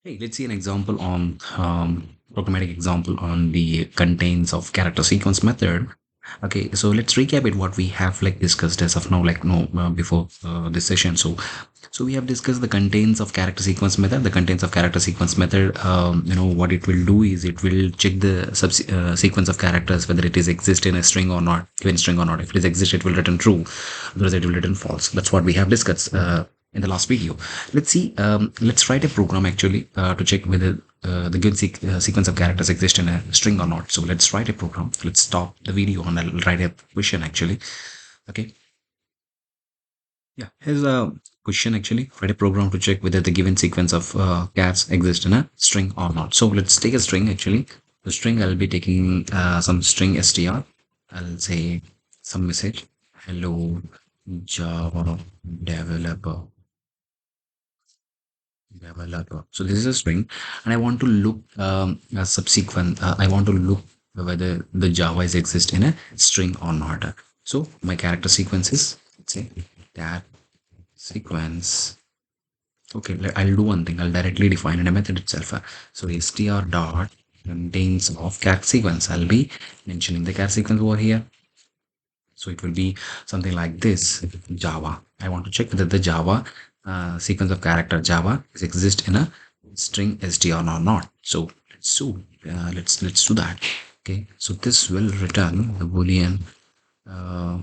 Hey, let's see an example on programmatic example on the contains of character sequence method. Okay, so let's recap it what we have like discussed as of now, like no before this session. So we have discussed the contains of character sequence method. The contains of character sequence method, what it will do is it will check the sequence of characters whether it is exist in a string or not, given string or not. If it is exist, it will return true. Otherwise, it will return false. That's what we have discussed in the last video. Let's see. Let's write a program actually to check whether the given sequence of characters exist in a string or not. So let's write a program. Let's stop the video and I'll write a question actually. Okay. Yeah. Here's a question actually. Write a program to check whether the given sequence of cats exist in a string or not. So let's take a string actually. The string I'll be taking some string str. I'll say some message. Hello Java developer. So this is a string, and I want to look a subsequent. I want to look whether the Java is exist in a string or not. So my character sequence is, let's say, that sequence. Okay, I'll do one thing. I'll directly define in a method itself. So str dot contains of cat sequence. I'll be mentioning the cat sequence over here. So it will be something like this. Java. I want to check whether the Java sequence of character Java is exist in a string str or not. So let's do that. Okay. So this will return the boolean. Uh,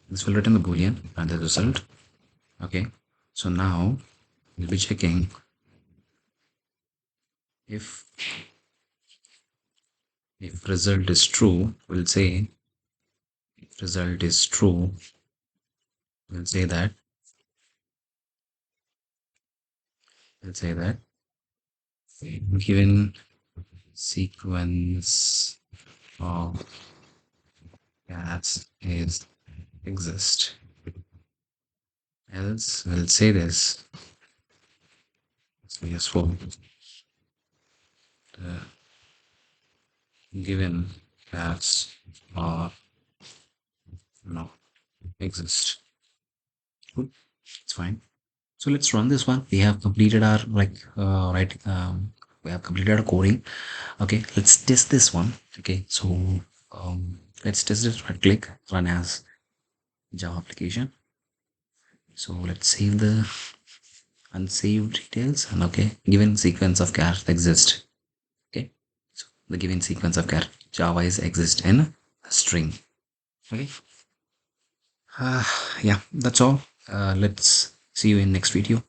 this will return the boolean and the result. Okay. So now we'll be checking if result is true. We'll say if result is true. We'll say that. We'll say that given sequence of cats is exist, else we'll say this. So yes, for the given cats are not exist. Good, it's fine. So let's run this one. We have completed our we have completed our coding. Okay, let's test this one. Okay, so let's test it. Right click, run as Java application. So let's save the unsaved details and okay, given sequence of chars exist. Okay, so the given sequence of char Java is exist in a string. Okay, yeah, that's all. Let's see you in next video.